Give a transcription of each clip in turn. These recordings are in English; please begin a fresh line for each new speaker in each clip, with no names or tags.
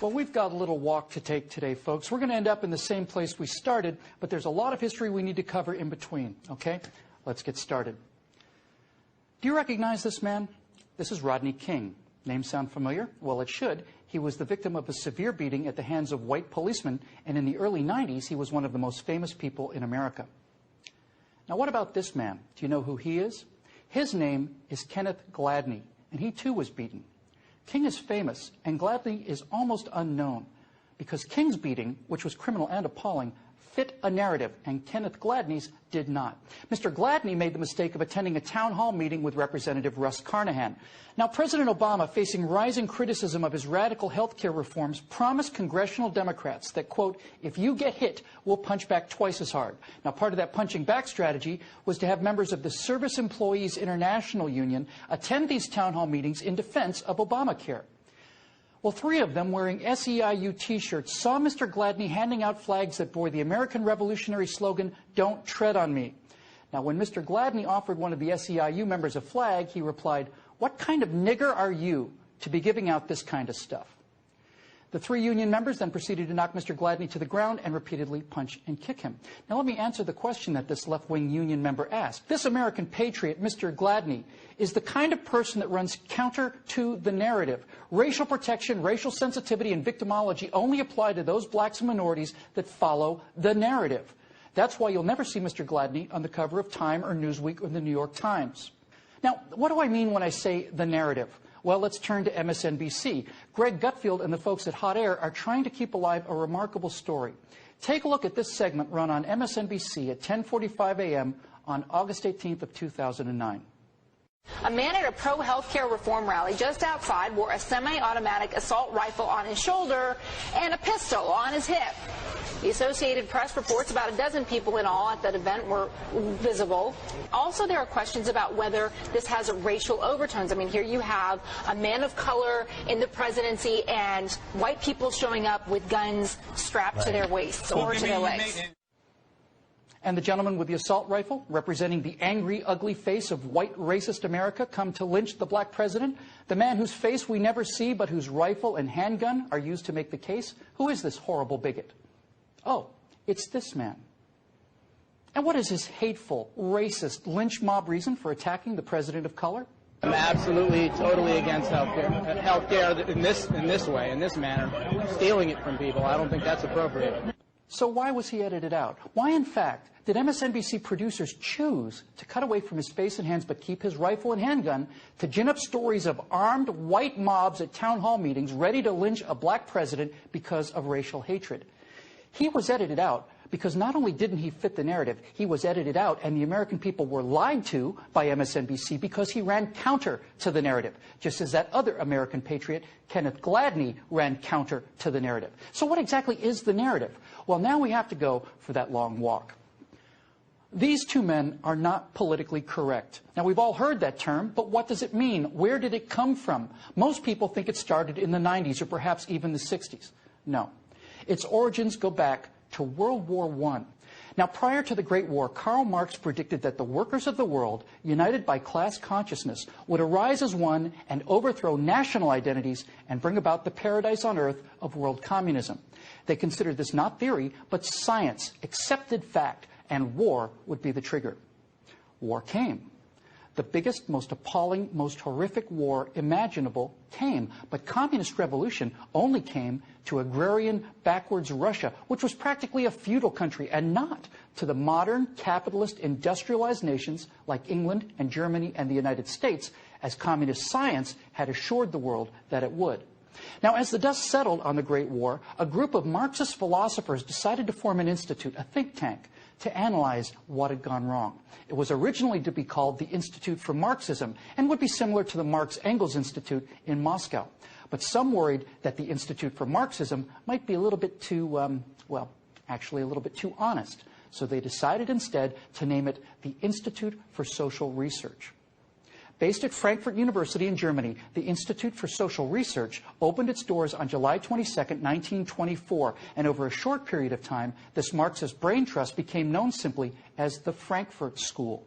Well, we've got a little walk to take today, folks. We're going to end up in the same place we started, but there's a lot of history we need to cover in between, okay? Let's get started. Do you recognize this man? This is Rodney King. Name sound familiar? Well, it should. He was the victim of a severe beating at the hands of white policemen, and in the early 90s, he was one of the most famous people in America. Now, what about this man? Do you know who he is? His name is Kenneth Gladney, and he too was beaten. King is famous, and Gladney is almost unknown, because King's beating, which was criminal and appalling, fit a narrative, and Kenneth Gladney's did not. Mr. Gladney made the mistake of attending a town hall meeting with Representative Russ Carnahan. Now, President Obama, facing rising criticism of his radical health care reforms, promised congressional Democrats that, quote, if you get hit, we'll punch back twice as hard. Now, part of that punching back strategy was to have members of the Service Employees International Union attend these town hall meetings in defense of Obamacare. Well, 3 of them, wearing SEIU T-shirts, saw Mr. Gladney handing out flags that bore the American Revolutionary slogan, "Don't tread on me." Now, when Mr. Gladney offered one of the SEIU members a flag, he replied, "What kind of nigger are you to be giving out this kind of stuff?" The 3 union members then proceeded to knock Mr. Gladney to the ground and repeatedly punch and kick him. Now, let me answer the question that this left-wing union member asked. This American patriot, Mr. Gladney, is the kind of person that runs counter to the narrative. Racial protection, racial sensitivity, and victimology only apply to those blacks and minorities that follow the narrative. That's why you'll never see Mr. Gladney on the cover of Time or Newsweek or the New York Times. Now, what do I mean when I say the narrative? Well, let's turn to MSNBC. Greg Gutfeld and the folks at Hot Air are trying to keep alive a remarkable story. Take a look at this segment run on MSNBC at 10:45 a.m. on August 18th of 2009.
A man at a pro-healthcare reform rally just outside wore a semi-automatic assault rifle on his shoulder and a pistol on his hip. The Associated Press reports about a dozen people in all at that event were visible. Also, there are questions about whether this has racial overtones. I mean, here you have a man of color in the presidency and white people showing up with guns strapped to their waists or to their legs.
And the gentleman with the assault rifle, representing the angry, ugly face of white racist America come to lynch the black president, the man whose face we never see but whose rifle and handgun are used to make the case, who is this horrible bigot? Oh, it's this man. And what is his hateful, racist, lynch mob reason for attacking the president of color?
I'm absolutely, totally against healthcare. Healthcare in this way, in this manner, stealing it from people. I don't think that's appropriate.
So why was he edited out? Why, in fact, did MSNBC producers choose to cut away from his face and hands but keep his rifle and handgun to gin up stories of armed white mobs at town hall meetings ready to lynch a black president because of racial hatred? He was edited out because not only didn't he fit the narrative, he was edited out and the American people were lied to by MSNBC because he ran counter to the narrative, just as that other American patriot, Kenneth Gladney, ran counter to the narrative. So what exactly is the narrative? Well, now we have to go for that long walk. These 2 men are not politically correct. Now, we've all heard that term, but what does it mean? Where did it come from? Most people think it started in the 90s or perhaps even the 60s. No. Its origins go back to World War I. Now, prior to the Great War, Karl Marx predicted that the workers of the world, united by class consciousness, would arise as one and overthrow national identities and bring about the paradise on earth of world communism. They considered this not theory, but science, accepted fact, and war would be the trigger. War came. The biggest, most appalling, most horrific war imaginable came. But communist revolution only came to agrarian, backwards Russia, which was practically a feudal country, and not to the modern, capitalist, industrialized nations like England and Germany and the United States, as communist science had assured the world that it would. Now, as the dust settled on the Great War, a group of Marxist philosophers decided to form an institute, a think tank, to analyze what had gone wrong. It was originally to be called the Institute for Marxism and would be similar to the Marx-Engels Institute in Moscow. But some worried that the Institute for Marxism might be a little bit too, well, actually a little bit too honest. So they decided instead to name it the Institute for Social Research. Based at Frankfurt University in Germany, the Institute for Social Research opened its doors on July 22, 1924, and over a short period of time, this Marxist brain trust became known simply as the Frankfurt School.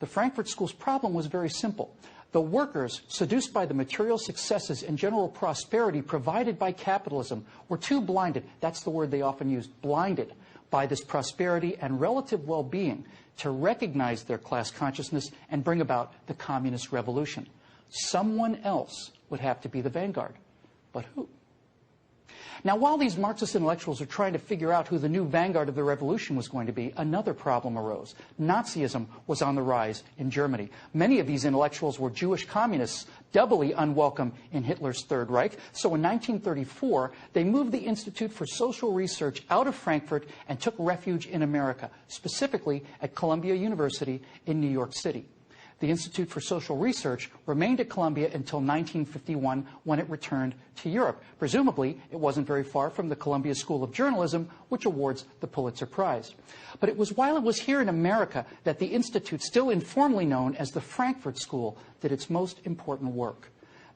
The Frankfurt School's problem was very simple. The workers, seduced by the material successes and general prosperity provided by capitalism, were too blinded, that's the word they often used, blinded, by this prosperity and relative well-being to recognize their class consciousness and bring about the communist revolution. Someone else would have to be the vanguard. But who? Now, while these Marxist intellectuals are trying to figure out who the new vanguard of the revolution was going to be, another problem arose. Nazism was on the rise in Germany. Many of these intellectuals were Jewish communists, doubly unwelcome in Hitler's Third Reich. So in 1934, they moved the Institute for Social Research out of Frankfurt and took refuge in America, specifically at Columbia University in New York City. The Institute for Social Research remained at Columbia until 1951, when it returned to Europe. Presumably, it wasn't very far from the Columbia School of Journalism, which awards the Pulitzer Prize. But it was while it was here in America that the Institute, still informally known as the Frankfurt School, did its most important work.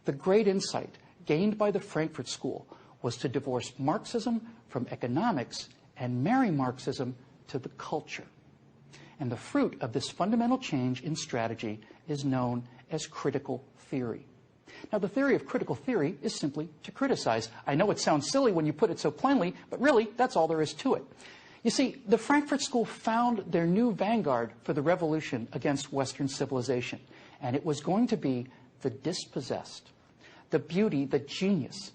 The great insight gained by the Frankfurt School was to divorce Marxism from economics and marry Marxism to the culture. And the fruit of this fundamental change in strategy is known as critical theory. Now, the theory of critical theory is simply to criticize. I know it sounds silly when you put it so plainly, but really, that's all there is to it. You see, the Frankfurt School found their new vanguard for the revolution against Western civilization, and it was going to be the dispossessed. The beauty, the genius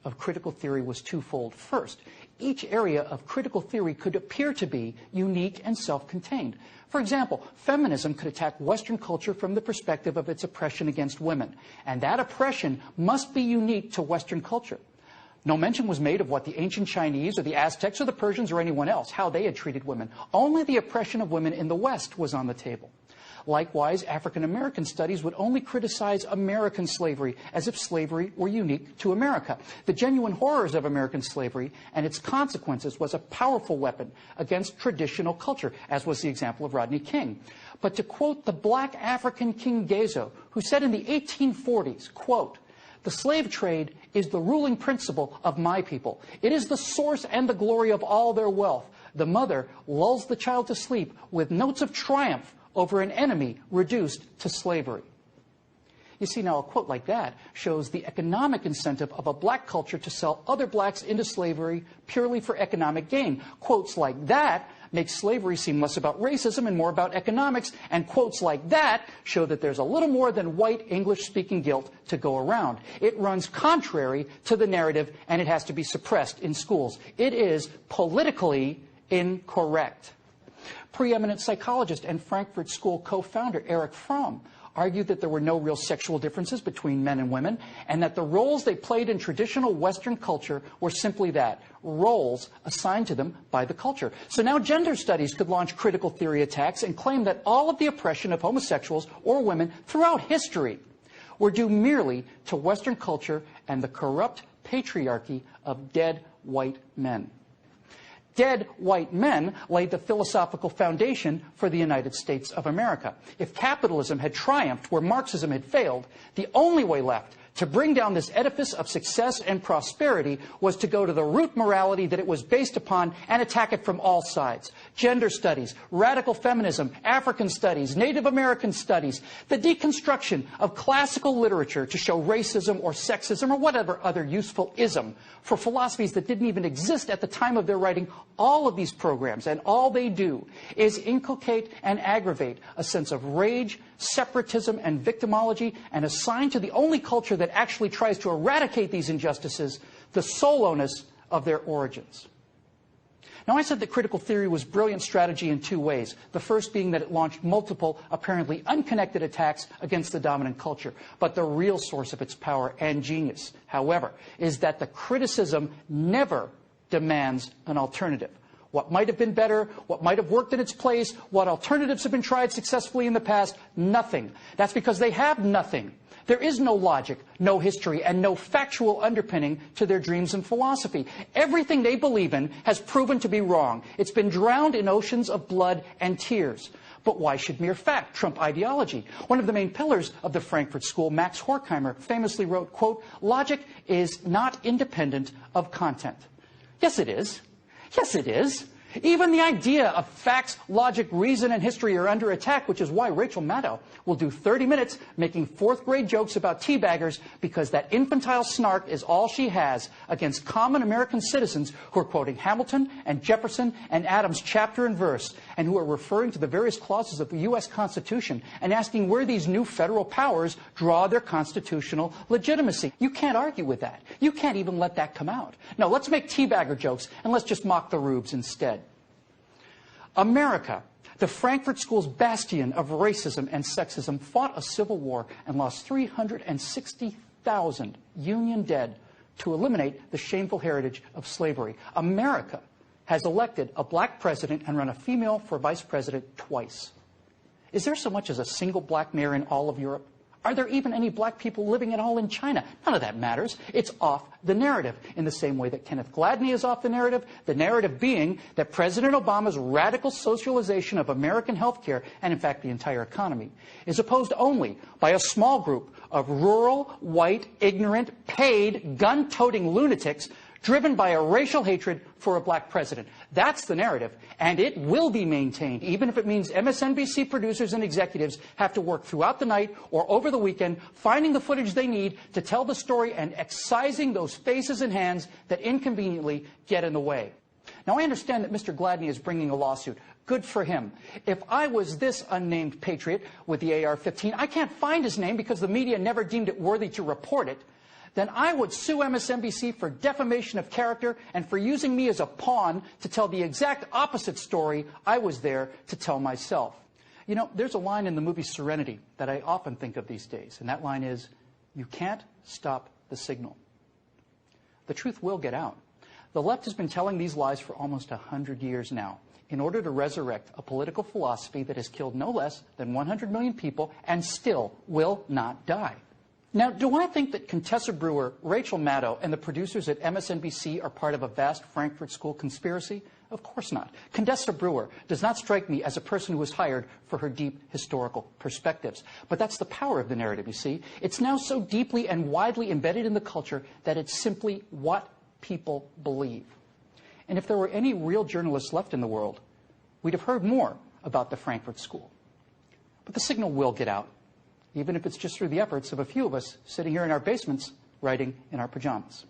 of critical theory was twofold. First, each area of critical theory could appear to be unique and self-contained. For example, feminism could attack Western culture from the perspective of its oppression against women, and that oppression must be unique to Western culture. No mention was made of what the ancient Chinese or the Aztecs or the Persians or anyone else, how they had treated women. Only the oppression of women in the West was on the table. Likewise, African American studies would only criticize American slavery, as if slavery were unique to America. The genuine horrors of American slavery and its consequences was a powerful weapon against traditional culture, as was the example of Rodney King. But to quote the black African King Gezo, who said in the 1840s, quote, "The slave trade is the ruling principle of my people. It is the source and the glory of all their wealth. The mother lulls the child to sleep with notes of triumph over an enemy reduced to slavery." You see, now a quote like that shows the economic incentive of a black culture to sell other blacks into slavery purely for economic gain. Quotes like that make slavery seem less about racism and more about economics, and quotes like that show that there's a little more than white English-speaking guilt to go around. It runs contrary to the narrative, and it has to be suppressed in schools. It is politically incorrect. Preeminent psychologist and Frankfurt School co-founder Erich Fromm argued that there were no real sexual differences between men and women, and that the roles they played in traditional Western culture were simply that, roles assigned to them by the culture. So now gender studies could launch critical theory attacks and claim that all of the oppression of homosexuals or women throughout history were due merely to Western culture and the corrupt patriarchy of dead white men. Dead white men laid the philosophical foundation for the United States of America. If capitalism had triumphed where Marxism had failed, the only way left to bring down this edifice of success and prosperity was to go to the root morality that it was based upon and attack it from all sides. Gender studies, radical feminism, African studies, Native American studies, the deconstruction of classical literature to show racism or sexism or whatever other useful ism for philosophies that didn't even exist at the time of their writing. All of these programs, and all they do, is inculcate and aggravate a sense of rage, separatism, and victimology, and assign to the only culture that actually tries to eradicate these injustices the sole onus of their origins. Now, I said that critical theory was brilliant strategy in two ways. The first being that it launched multiple, apparently unconnected attacks against the dominant culture. But the real source of its power and genius, however, is that the criticism never demands an alternative. What might have been better, what might have worked in its place, what alternatives have been tried successfully in the past, nothing. That's because they have nothing. There is no logic, no history, and no factual underpinning to their dreams and philosophy. Everything they believe in has proven to be wrong. It's been drowned in oceans of blood and tears. But why should mere fact trump ideology? One of the main pillars of the Frankfurt School, Max Horkheimer, famously wrote, quote, "Logic is not independent of content." Yes, it is. Yes, it is. Even the idea of facts, logic, reason, and history are under attack, which is why Rachel Maddow will do 30 minutes making fourth-grade jokes about teabaggers, because that infantile snark is all she has against common American citizens who are quoting Hamilton and Jefferson and Adams chapter and verse, and who are referring to the various clauses of the U.S. Constitution and asking where these new federal powers draw their constitutional legitimacy. You can't argue with that. You can't even let that come out. No, let's make teabagger jokes, and let's just mock the rubes instead. America, the Frankfurt School's bastion of racism and sexism, fought a civil war and lost 360,000 Union dead to eliminate the shameful heritage of slavery. America has elected a black president and run a female for vice president twice. Is there so much as a single black mayor in all of Europe? Are there even any black people living at all in China? None of that matters. It's off the narrative, in the same way that Kenneth Gladney is off the narrative being that President Obama's radical socialization of American healthcare, and in fact the entire economy, is opposed only by a small group of rural, white, ignorant, paid, gun-toting lunatics driven by a racial hatred for a black president. That's the narrative, and it will be maintained, even if it means MSNBC producers and executives have to work throughout the night or over the weekend, finding the footage they need to tell the story and excising those faces and hands that inconveniently get in the way. Now, I understand that Mr. Gladney is bringing a lawsuit. Good for him. If I was this unnamed patriot with the AR-15, I can't find his name because the media never deemed it worthy to report it, then I would sue MSNBC for defamation of character and for using me as a pawn to tell the exact opposite story I was there to tell myself. You know, there's a line in the movie Serenity that I often think of these days, and that line is, "You can't stop the signal." The truth will get out. The left has been telling these lies for almost 100 years now in order to resurrect a political philosophy that has killed no less than 100 million people and still will not die. Now, do I think that Contessa Brewer, Rachel Maddow, and the producers at MSNBC are part of a vast Frankfurt School conspiracy? Of course not. Contessa Brewer does not strike me as a person who was hired for her deep historical perspectives. But that's the power of the narrative, you see. It's now so deeply and widely embedded in the culture that it's simply what people believe. And if there were any real journalists left in the world, we'd have heard more about the Frankfurt School. But the signal will get out, even if it's just through the efforts of a few of us sitting here in our basements writing in our pajamas.